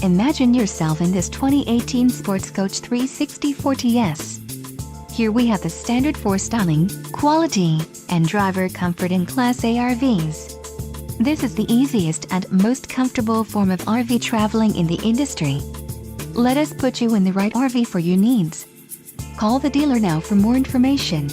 Imagine yourself in this 2018 Sportscoach 364TS. Here we have the standard for styling, quality, and driver comfort in Class A RVs. This is the easiest and most comfortable form of RV traveling in the industry. Let us put you in the right RV for your needs. Call the dealer now for more information.